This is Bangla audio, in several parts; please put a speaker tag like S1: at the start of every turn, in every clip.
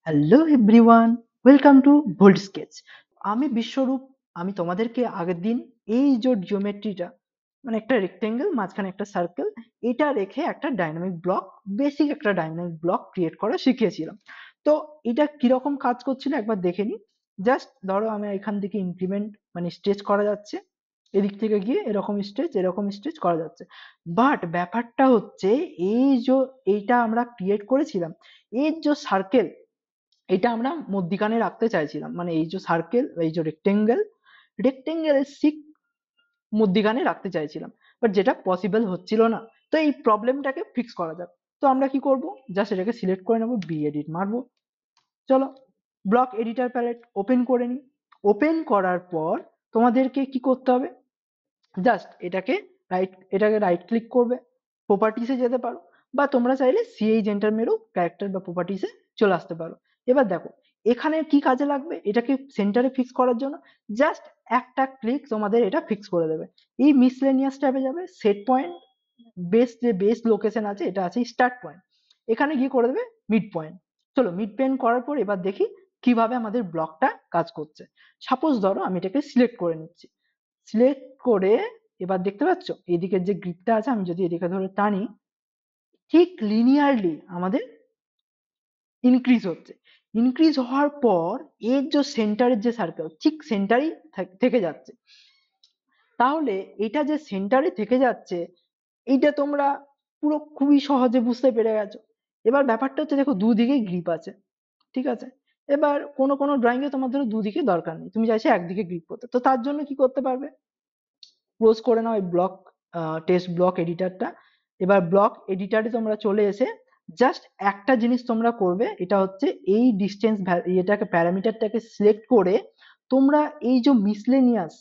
S1: Hello everyone, welcome to bold sketch. আমি বিশ্বরূপ। আমি তোমাদেরকে আগের দিন এই যে জিওমেট্রিটা, মানে একটা রেক্টেঙ্গেল মাঝখানে একটা সার্কেল, এটা রেখে একটা ডাইনামিক ব্লক, বেসিক একটা ডাইনামিক ব্লক ক্রিয়েট করা শিখিয়েছিলাম। তো এটা কিরকম কাজ করছিল একবার দেখে নি। জাস্ট ধরো আমি এখান থেকে ইনক্রিমেন্ট মানে স্ট্রেচ করা যাচ্ছে, এদিক থেকে গিয়ে এরকম স্ট্রেচ করা যাচ্ছে। বাট ব্যাপারটা হচ্ছে এই যে এইটা আমরা ক্রিয়েট করেছিলাম, এর যে সার্কেল, এটা আমরা মধ্যিখানে রাখতে চাইছিলাম, মানে এই যে সার্কেল, এই যে রেক্টেঙ্গেলের ঠিক মধ্যিখানে রাখতে চাইছিলাম। বাট যেটা পসিবল হচ্ছিল না। তো এই প্রবলেমটাকে ফিক্স করা যাক। তো আমরা কি করব, জাস্ট এটাকে সিলেক্ট করে নেবো, বি এডিট মারবো। চলো, ব্লক এডিটর প্যালেট ওপেন করে নিই। ওপেন করার পর তোমাদেরকে কি করতে হবে, জাস্ট এটাকে রাইট ক্লিক করবে, প্রপার্টিসে যেতে পারো, বা তোমরা চাইলে সিএইচ এন্টার মেরেও ক্যারেক্টার বা প্রপার্টিসে চলে আসতে পারো। এবার দেখো এখানে কি কাজে লাগবে, এটাকে সেন্টারে ফিক্স করার জন্য জাস্ট একটা ক্লিক তোমাদের এটা ফিক্স করে দেবে। এই মিসলেনিয়াস ট্যাবে যাবে, সেট পয়েন্ট, বেস লোকেশন আছে, এটা আছে স্টার্ট পয়েন্ট, এখানে গিয়ে করে দেবে মিড পয়েন্ট। চলো, মিড পয়েন্ট করার পর এবার দেখি কিভাবে আমাদের ব্লকটা কাজ করছে। সাপোজ ধরো আমি এটাকে সিলেক্ট করে নিচ্ছি। সিলেক্ট করে এবার দেখতে পাচ্ছ এদিকের যে গ্রিপটা আছে, আমি যদি এদিকে ধরে টানি, ঠিক লিনিয়ারলি আমাদের ইনক্রিজ হচ্ছে। ইনক্রিজ হওয়ার পর এর যে সেন্টারের যে সার্কেল, ঠিক সেন্টারেই থেকে যাচ্ছে। তাহলে এটা যে সেন্টারে থেকে যাচ্ছে, এইটা তোমরা পুরো খুবই সহজে বুঝতে পেরে গেছো। এবার ব্যাপারটা হচ্ছে, দেখো দুদিকেই গ্রিপ আছে, ঠিক আছে। এবার কোনো ড্রয়িং এ তোমার ধরো দুদিকে দরকার নেই, তুমি চাইছো একদিকে গ্রিপ করতে, তো তার জন্য কি করতে পারবে, ক্লোজ করে নাও এই ব্লক টেস্ট ব্লক এডিটরটা। এবার ব্লক এডিটরে তোমরা চলে এসে জাস্ট একটা জিনিস তোমরা করবে, এটা হচ্ছে এই ডিস্টেন্স এটাকে প্যারামিটারটাকে সিলেক্ট করে তোমরা এই যে মিসলেনিয়াস,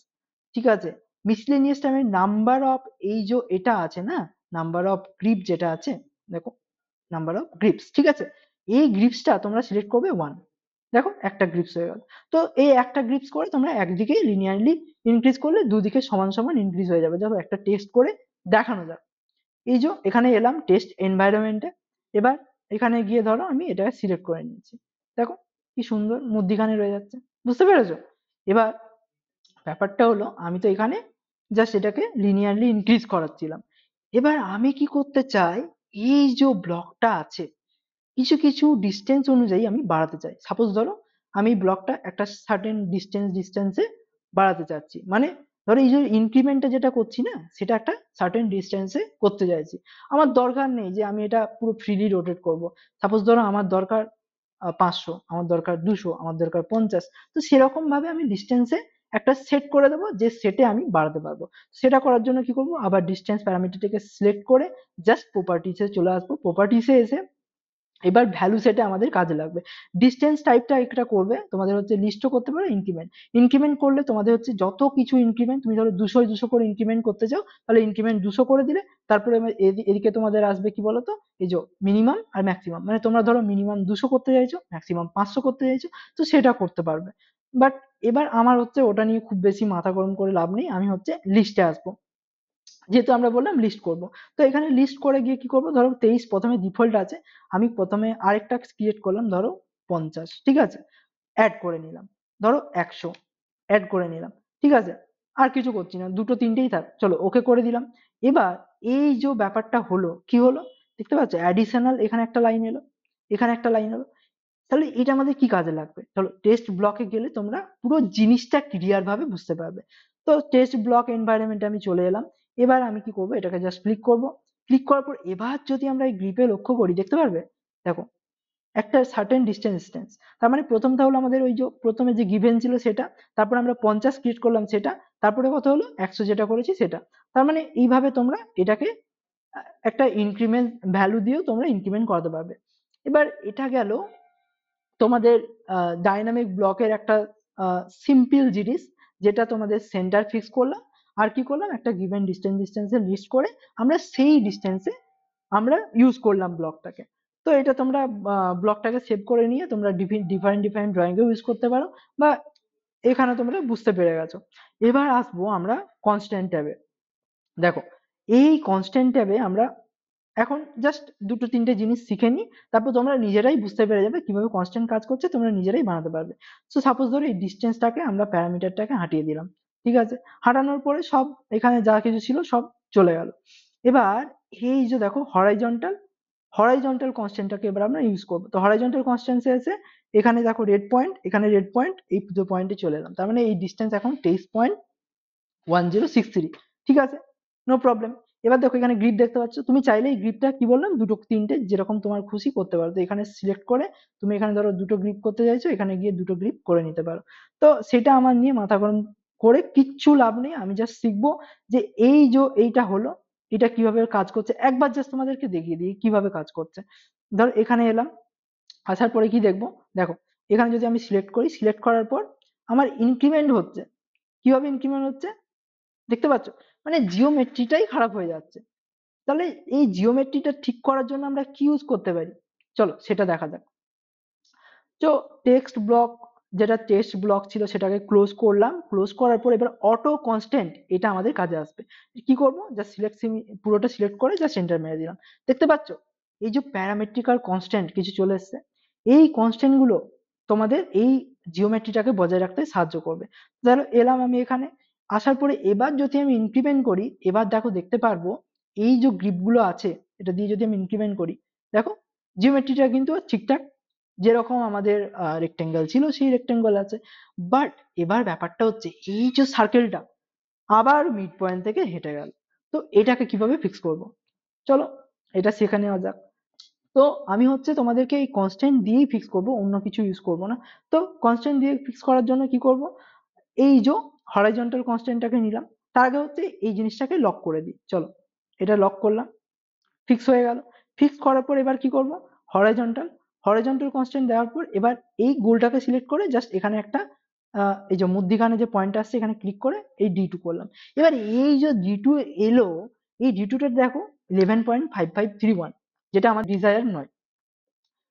S1: ঠিক আছে, মিসলেনিয়াস টাইমে নাম্বার অফ এই যে এটা আছে না, নাম্বার অফ গ্রিপ যেটা আছে, দেখো নাম্বার অফ গ্রিপস, ঠিক আছে, এই গ্রিপসটা তোমরা সিলেক্ট করবে 1। দেখো একটা গ্রিপস হয়ে গেল। তো এই একটা গ্রিপস করে তোমরা একদিকে লিনিয়ারলি ইনক্রিজ করলে দুদিকে সমান সমান ইনক্রিজ হয়ে যাবে। দেখো একটা টেস্ট করে দেখানো যাক। এই যে এখানে এলাম টেস্ট এনভায়রনমেন্টে। এবার এখানে গিয়ে ধরো আমি এটাকে সিলেক্ট করে নিচ্ছি। দেখো কি সুন্দর মধ্যিখানে রয়ে যাচ্ছে, বুঝতে পেরেছো? এবার ব্যাপারটা হলো, আমি তো এখানে জাস্ট এটাকে লিনিয়ারলি ইনক্রিজ করাচ্ছিলাম। এবার আমি কি করতে চাই, এই যে ব্লকটা আছে কিছু কিছু ডিস্টেন্স অনুযায়ী আমি বাড়াতে চাই। সাপোজ ধরো আমি ব্লকটা একটা সার্টেন ডিস্টেন্সে বাড়াতে চাচ্ছি, মানে ধরো এই যে ইনক্রিমেন্টটা যেটা করছি না, সেটা একটা সার্টেন ডিস্টেন্সে করতে চাইছি। আমার দরকার নেই যে আমি এটা পুরো ফ্রিলি রোটেট করব। সাপোজ ধরো আমার দরকার 500, আমার দরকার 200, আমার দরকার 50। তো সেরকম ভাবে আমি ডিস্টেন্সে একটা সেট করে দেবো, যে সেটে আমি বাড়াতে পারবো। সেটা করার জন্য কি করব, আবার ডিস্টেন্স প্যারামিটারটাকে সিলেক্ট করে জাস্ট প্রপার্টিসে চলে আসবো। প্রপার্টিসে এসে এবার ভ্যালু সেটে আমাদের কাজে লাগবে। ডিস্টেন্স টাইপটা একটা করবে, তোমাদের হচ্ছে লিস্টও করতে পারো, ইনক্রিমেন্ট। ইনক্রিমেন্ট করলে তোমাদের হচ্ছে যত কিছু ইনক্রিমেন্ট, তুমি ধরো 200 করে ইনক্রিমেন্ট করতে চাও, তাহলে ইনক্রিমেন্ট 200 করে দিলে। তারপরে এদিকে তোমাদের আসবে কি বলতো, এই যে মিনিমাম আর ম্যাক্সিমাম, মানে তোমরা ধরো মিনিমাম 200 করতে চাইছো, ম্যাক্সিমাম 500 করতে চাইছো, তো সেটা করতে পারবে। বাট এবার আমার হচ্ছে ওটা নিয়ে খুব বেশি মাথা গরম করে লাভ নেই, আমি হচ্ছে লিস্টে আসবো। যেহেতু আমরা বললাম লিস্ট করব, তো এখানে লিস্ট করে গিয়ে কি করব, ধরো 23 প্রথমে ডিফল্ট আছে, আমি প্রথমে আরেকটা ক্রিয়েট করলাম, ধরো 50, ঠিক আছে, অ্যাড করে নিলাম। ধরো 100 অ্যাড করে নিলাম, ঠিক আছে, আর কিছু করছি না, দুটো তিনটেই থাক, চলো ওকে করে দিলাম। এবার এই যে ব্যাপারটা হলো, কি হলো দেখতে পাচ্ছ, অ্যাডিশনাল এখানে একটা লাইন এলো, এখানে একটা লাইন এলো। তাহলে এটা আমাদের কি কাজে লাগবে, চলো টেস্ট ব্লকে গেলে তোমরা পুরো জিনিসটা ক্লিয়ার ভাবে বুঝতে পারবে। তো টেস্ট ব্লক এনভায়রনমেন্টে আমি চলে এলাম। এবার আমি কি করব, এটাকে জাস্ট ক্লিক করব। ক্লিক করার পর এবার যদি আমরা এই গ্রিপে লক্ষ্য করি, দেখতে পারবে, দেখো একটা সার্টেন ডিস্টেন্স। তার মানে প্রথমটা হলো আমাদের ওই যে প্রথমে যে গিভেন ছিল সেটা, তারপর আমরা 50 ক্রিয়েট করলাম সেটা, তারপরে কত হলো 100 যেটা করেছি সেটা। তার মানে এইভাবে তোমরা এটাকে একটা ইনক্রিমেন্ট ভ্যালু দিয়েও তোমরা ইনক্রিমেন্ট করাতে পারবে। এবার এটা গেল তোমাদের ডাইনামিক ব্লকের একটা সিম্পল জিনিস, যেটা তোমাদের সেন্টার ফিক্স করলাম। আর কি করলাম, একটা গিভেন ডিস্টেন্সের লিস্ট করে আমরা সেই ডিস্টেন্সে আমরা ইউজ করলাম ব্লকটাকে। তো এটা তোমরা ব্লকটাকে সেভ করে নিয়ে তোমরা ডিফারেন্ট ড্রয়িং এও ইউজ করতে পারো, বা এখানে তোমরা বুঝতে পেরে গেছো। এবার আসবো আমরা কনস্ট্যান্ট ট্যাবে। দেখো এই কনস্ট্যান্ট ট্যাবে আমরা এখন জাস্ট দুটো তিনটে জিনিস শিখে নি, তারপর তোমরা নিজেরাই বুঝতে পেরে যাবে কিভাবে কনস্ট্যান্ট কাজ করছে, তোমরা নিজেরাই বানাতে পারবে। সো সাপোজ ধরো এই ডিস্টেন্সটাকে আমরা প্যারামিটারটাকে হাঁটিয়ে দিলাম, ঠিক আছে। হাঁটানোর পরে সব এখানে যা কিছু ছিল সব চলে গেল। এবার এই যে দেখো হরাইজন্টাল কনস্ট্যান্টটাকে এবার আমরা ইউজ করবো। তো হরাইজন্টাল কনস্ট্যান্ট এসে এখানে দেখো রেড পয়েন্ট, এখানে রেড পয়েন্ট, এই দুটো পয়েন্টে চলে এলাম, তার মানে এই ডিস্টেন্স এখন 23.1063, ঠিক আছে, নো প্রবলেম। এবার দেখো এখানে গ্রিপ দেখতে পাচ্ছ, তুমি চাইলে এই গ্রিপটা কি বললাম দুটো তিনটে যেরকম তোমার খুশি করতে পারো। তো এখানে সিলেক্ট করে তুমি এখানে ধরো দুটো গ্রিপ করতে চাইছো, এখানে গিয়ে দুটো গ্রিপ করে নিতে পারো। তো সেটা আমার নিয়ে মাথা গরম করে কিচ্ছু লাভ নেই, আমি জাস্ট শিখবো যে এই যে এইটা হলো, এটা কিভাবে কাজ করছে, একবার জাস্ট তোমাদেরকে দেখিয়ে দিই কিভাবে কাজ করছে। ধরো এখানে এলাম, আসার পরে কি দেখবো, দেখো এখানে যদি আমি সিলেক্ট করি, সিলেক্ট করার পর আমার ইনক্রিমেন্ট হচ্ছে। কিভাবে ইনক্রিমেন্ট হচ্ছে দেখতে পাচ্ছ, মানে জিওমেট্রিটাই খারাপ হয়ে যাচ্ছে। তাহলে এই জিওমেট্রিটা ঠিক করার জন্য আমরা কি ইউজ করতে পারি, চলো সেটা দেখা যাক। তো টেক্সট ব্লক, যেটা টেক্সট ব্লক ছিল সেটাকে ক্লোজ করলাম, ক্লোজ করার পর এবার অটো কনস্ট্যান্ট এটা আমাদের কাজে আসবে। কি করব, জাস্ট সিলেক্ট, পুরোটা সিলেক্ট করে জাস্ট এন্টার মেরে দিলাম। দেখতে পাচ্ছ এই যে প্যারামেট্রিক আর কনস্ট্যান্ট কিছু চলে এসেছে, এই কনস্ট্যান্ট গুলো তোমাদের এই জিওমেট্রিটাকে বজায় রাখতে সাহায্য করবে। ধরো এলাম আমি এখানে, আসার পরে এবার যদি আমি ইনক্রিমেন্ট করি, এবার দেখো দেখতে পারবো এই যে গ্রিপ গুলো আছে এটা দিয়ে যদি আমি ইনক্রিমেন্ট করি, দেখো জিওমেট্রিটা কিন্তু ঠিকঠাক যেরকম আমাদের রেক্টেঙ্গেল ছিল সেই রেক্টেঙ্গেল আছে। বাট এবার ব্যাপারটা হচ্ছে এই যে সার্কেলটা আবার মিড পয়েন্ট থেকে হেঁটে গেল। তো এটাকে কিভাবে ফিক্স করব, চলো এটা শেখা নেওয়া যাক। তো আমি হচ্ছে তোমাদেরকে এই কনস্ট্যান্ট দিয়েই ফিক্স করব, অন্য কিছু ইউজ করব না। তো কনস্ট্যান্ট দিয়ে ফিক্স করার জন্য কি করব, এই যে হরাইজন্টাল কনস্ট্যান্টটাকে নিলাম, তার আগে হচ্ছে এই জিনিসটাকে লক করে দিই, চলো এটা লক করলাম, ফিক্স হয়ে গেল। ফিক্স করার পর এবার কি করব, হরাইজন্টাল হরাইজন্টাল কনস্ট্যান্ট দেওয়ার পর এবার এই গোলটাকে সিলেক্ট করে জাস্ট এখানে একটা এই যে মধ্যিখানে যে পয়েন্ট আসছে এখানে ক্লিক করে এই ডি টু করলাম। এবার এই যে ডি টু এলো, এই ডি টুটা দেখো 11.5531, যেটা আমার ডিজায়ার নয়।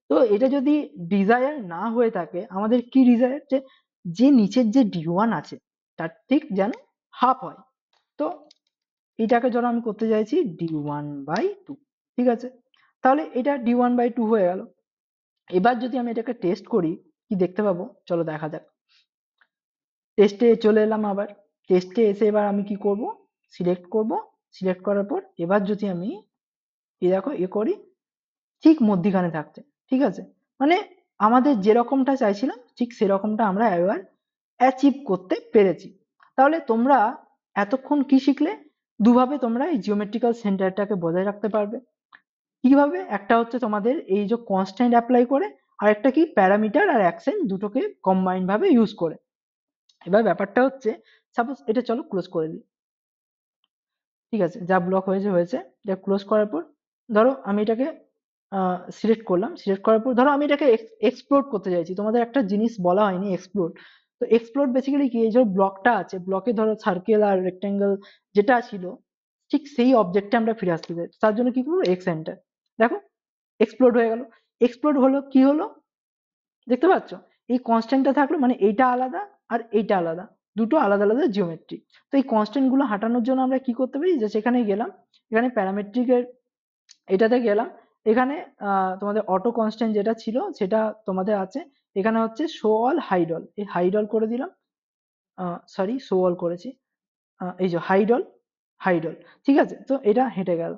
S1: তো এটা যদি ডিজায়ার না হয়ে থাকে, আমাদের কি ডিজায়ার, যে যে নিচের যে ডি ওয়ান আছে তার ঠিক যেন হাফ হয়। তো এটাকে ধরো আমি করতে চাইছি d1/2, ঠিক আছে, তাহলে এটা d1/2 হয়ে গেল। এবার যদি আমি এটাকে টেস্ট করি কি দেখতে পাবো, চলো দেখা যাক। টেস্টে চলে এলাম, আবার টেস্টে এসে এবার আমি কি করব, সিলেক্ট করব, সিলেক্ট করার পর এবার যদি আমি এই দেখো এ করি, ঠিক মধ্যিখানে থাকছে, ঠিক আছে, মানে আমাদের যেরকমটা চাইছিলাম ঠিক সেরকমটা আমরা এবার অ্যাচিভ করতে পেরেছি। তাহলে তোমরা এতক্ষণ কি শিখলে, দুভাবে তোমরা এই জিওমেট্রিক্যাল সেন্টারটাকে বজায় রাখতে পারবে। কিভাবে, একটা হচ্ছে তোমাদের এই যে কনস্ট্যান্ট অ্যাপ্লাই করে, আর একটা কি প্যারামিটার আর অ্যাকসেন্ট দুটোকে কম্বাইন ভাবে ইউজ করে। এবার ব্যাপারটা হচ্ছে সাপোজ এটা চলো ক্লোজ করে দিই, ঠিক আছে, যা ব্লক হয়েছে হয়েছে। এটা ক্লোজ করার পর ধরো আমি এটাকে সিলেক্ট করলাম, সিলেক্ট করার পর ধরো আমি এটাকে এক্সপ্লোর করতে চাইছি, তোমাদের একটা জিনিস বলা হয়নি এক্সপ্লোর। তো এক্সপ্লোর বেসিক্যালি কি, এই যে ব্লকটা আছে ব্লকে ধরো সার্কেল আর রেক্টেঙ্গেল যেটা ছিল ঠিক সেই অবজেক্টে আমরা ফিরে আসতে চাই, তার জন্য কি করবো, এক্স এন্টার, দেখো এক্সপ্লোর হয়ে গেল। এক্সপ্লোর হলো কি হলো দেখতে পাচ্ছ, এই কনস্ট্যান্টটা থাকলো মানে এইটা আলাদা আর এইটা আলাদা, দুটো আলাদা আলাদা জিওমেট্রি। তো এই কনস্ট্যান্ট গুলো হাঁটানোর জন্য আমরা কি করতে পারি, যে সেখানে গেলাম, এখানে প্যারামেট্রিকের এটাতে গেলাম, এখানে তোমাদের অটো কনস্ট্যান্ট যেটা ছিল সেটা তোমাদের আছে, এখানে হচ্ছে শো অল হাইড অল, এই হাইড অল করে দিলাম, সরি শো অল করেছি, এই যে হাইড অল, হাইড অল, ঠিক আছে। তো এটা হেঁটে গেল।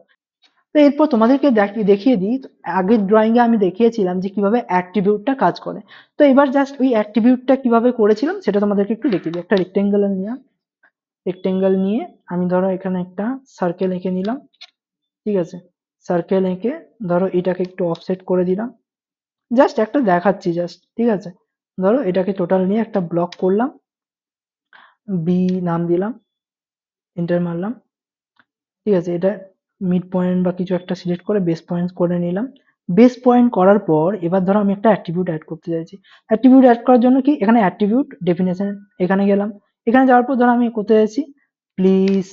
S1: তো এরপর তোমাদেরকে দেখিয়ে দিই, আগের ড্রয়িং এ আমি দেখিয়েছিলাম যে কিভাবে অ্যাট্রিবিউটটা কাজ করে। তো এবার জাস্ট ওই অ্যাট্রিবিউটটা কিভাবে করেছিলাম সেটা তোমাদেরকে একটু দেখিয়ে দিই। একটা রেক্টেঙ্গেল নিয়ে, রেক্টেঙ্গেল নিয়ে আমি ধরো এখানে একটা সার্কেল এঁকে নিলাম, ঠিক আছে, সার্কেল এঁকে ধরো এটাকে একটু অফসেট করে দিলাম, জাস্ট একটা দেখাচ্ছি জাস্ট, ঠিক আছে। ধরো এটাকে টোটাল নিয়ে একটা ব্লক করলাম, বি নাম দিলাম, এন্টার মারলাম, ঠিক আছে। এটা মিড পয়েন্ট বা কিছু একটা সিলেক্ট করে বেস পয়েন্ট করে নিলাম। বেস পয়েন্ট করার পর এবার ধরো আমি একটা অ্যাট্রিবিউট অ্যাড করতে চাইছি। অ্যাট্রিবিউট অ্যাড করার জন্য কি, এখানে অ্যাট্রিবিউট ডেফিনেশন এখানে গেলাম, এখানে যাওয়ার পর ধরো আমি করতে চাইছি প্লিজ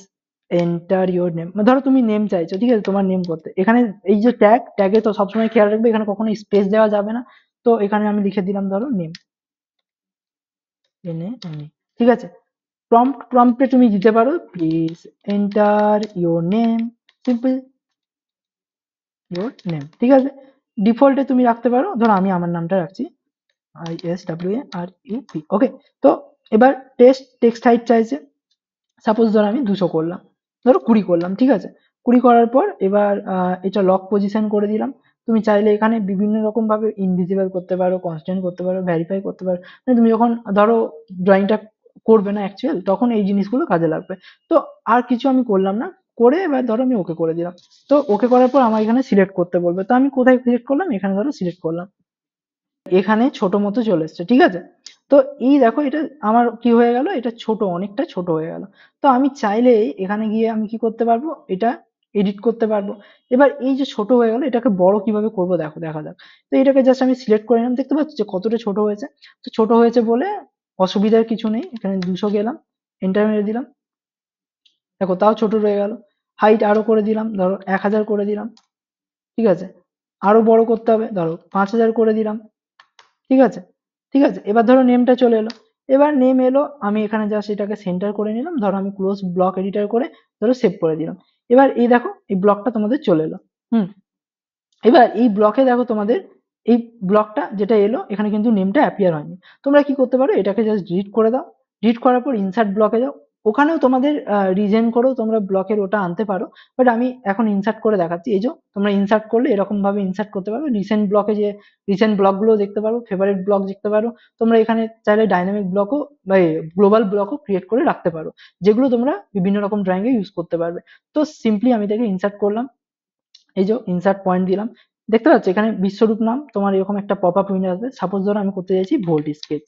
S1: এন্টার ইউর নেম, ধরো তুমি নেম চাইছো, ঠিক আছে, তোমার নেম করতে, এখানে এই যে ট্যাগ, ট্যাগে তো সবসময় খেয়াল রাখবে এখানে কখনো স্পেস দেওয়া যাবে না। তো এখানে আমি লিখে দিলাম ধরো name, N A M E, ঠিক আছে। প্রম্পটে তুমি দিতে পারো please enter your name, simple, your name, ঠিক আছে। ডিফল্টে তুমি রাখতে পারো, ধরো আমি আমার নামটা রাখছি ISWARUP, ওকে। তো এবার টেক্সট হাইট চাইছে, সাপোজ ধরো আমি 200 করলাম, ধরো 20 করলাম, ঠিক আছে। 20 করার পর এবার এটা লক পজিশন করে দিলাম। তুমি চাইলে এখানে বিভিন্ন রকম ভাবে ইনভিজিবল করতে পারো, কনস্ট্যান্ট করতে পারো, ভেরিফাই করতে পারো। মানে তুমি যখন ধরো ড্রয়িংটা করবে না অ্যাকচুয়াল, তখন এই জিনিসগুলো কাজে লাগবে। তো আর কিছু আমি করলাম না, করে এবার ধরো আমি ওকে করে দিলাম। তো ওকে করার পর আমার এখানে সিলেক্ট করতে বলবে, তো আমি কোথায় সিলেক্ট করলাম, এখানে ধরো সিলেক্ট করলাম, এখানে ছোট মতো চলে এসছে, ঠিক আছে। তো এই দেখো এটা আমার কি হয়ে গেল, এটা ছোট, অনেকটা ছোট হয়ে গেল। তো আমি চাইলে এখানে গিয়ে আমি কি করতে পারবো, এটা এডিট করতে পারবো। এবার এই যে ছোট হয়ে গেল, এটাকে বড় কিভাবে করব দেখো, দেখা যাক। তো এটাকে জাস্ট আমি সিলেক্ট করে নিলাম, দেখতে পাচ্ছ যে কতটা ছোট হয়েছে। তো ছোট হয়েছে বলে অসুবিধার কিছু নেই, এখানে 200 গেলাম, এন্টার মেরে দিলাম, দেখো তাও ছোট রয়ে গেল। হাইট আরো করে দিলাম, ধরো 1000 করে দিলাম, ঠিক আছে। আরো বড় করতে হবে, ধরো 5000 করে দিলাম, ঠিক আছে। ঠিক আছে, এবার ধরো নেমটা চলে এলো। এবার নেম এলো, আমি এখানে জাস্ট এটাকে সেন্টার করে নিলাম, ধরো আমি ক্লোজ ব্লক এডিটর করে ধরো সেভ করে দিলাম। এবার এই দেখো এই ব্লকটা তোমাদের চলে এলো। হুম। এবার এই ব্লকে দেখো তোমাদের এই ব্লকটা যেটা এলো, এখানে কিন্তু নেমটা অ্যাপিয়ার হয়নি। তোমরা কি করতে পারো, এটাকে জাস্ট ডিলিট করে দাও। ডিলিট করার পর ইনসার্ট ব্লকে যাও, ওখানেও তোমাদের রিজেন করেও তোমরা ব্লকের ওটা আনতে পারো। বাট আমি এখন ইনসার্ট করে দেখাচ্ছি। এই যে তোমরা ইনসার্ট করলে এরকম ভাবে ইনসার্ট করতে পারবে, রিসেন্ট ব্লকে যে রিসেন্ট ব্লকগুলো দেখতে পারো, ফেভারিট ব্লক দেখতে পারো। তোমরা এখানে চাইলে ডাইনামিক ব্লকও বা গ্লোবাল ব্লকও ক্রিয়েট করে রাখতে পারো, যেগুলো তোমরা বিভিন্ন রকম ড্রয়িং এ ইউজ করতে পারবে। তো সিম্পলি আমি এটাকে ইনসার্ট করলাম, এই যে ইনসার্ট পয়েন্ট দিলাম, দেখতে পাচ্ছ এখানে বিশ্বরূপ নাম তোমার এরকম একটা পপ আপ উইন্ডো আসবে। সাপোজ ধরো আমি করতে চাইছি ভোল্ট স্কেচ,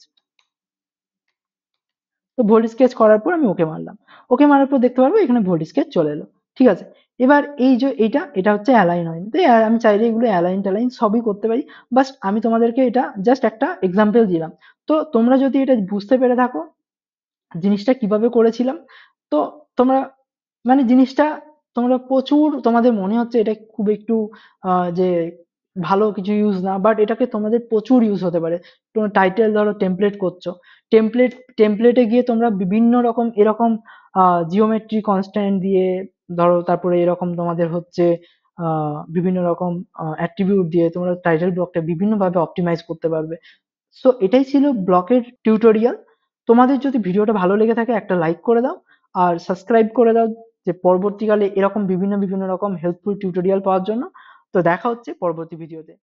S1: তো ভোল্ট স্কেচ করার পর আমি ওকে মারলাম। ওকে মারার পর দেখতে পারবো এখানে ভোল্ট স্কেচ চলে এলো, ঠিক আছে। এবার এই যে এটা হচ্ছে অ্যালাইন হয়নি, তো আমি চাইলে এগুলো অ্যালাইন ট্যালাইন সবই করতে পারি। বাস আমি তোমাদেরকে এটা জাস্ট একটা এক্সাম্পল দিলাম। তো তোমরা যদি এটা বুঝতে পেরে থাকো জিনিসটা কিভাবে করেছিলাম, তো তোমরা মানে জিনিসটা তোমরা প্রচুর তোমাদের মনে হচ্ছে এটা খুব একটু যে ভালো কিছু ইউজ না, বাট এটাকে তোমাদের প্রচুর ইউজ হতে পারে। তোমার টাইটেল ধরো টেমপ্লেট করছো, টেমপ্লেটে গিয়ে তোমরা বিভিন্ন রকম এরকম জিওমেট্রি কনস্ট্যান্ট দিয়ে ধরো, তারপরে এরকম তোমাদের হচ্ছে বিভিন্ন রকম অ্যাট্রিবিউট দিয়ে তোমরা টাইটেল ব্লকটা বিভিন্ন ভাবে অপটিমাইজ করতে পারবে। সো এটাই ছিল ব্লকের টিউটোরিয়াল। তোমাদের যদি ভিডিওটা ভালো লেগে থাকে একটা লাইক করে দাও, আর সাবস্ক্রাইব করে দাও, যে পরবর্তীকালে এরকম বিভিন্ন বিভিন্ন রকম হেল্পফুল টিউটোরিয়াল পাওয়ার জন্য। তো দেখা হচ্ছে পরবর্তী ভিডিওতে।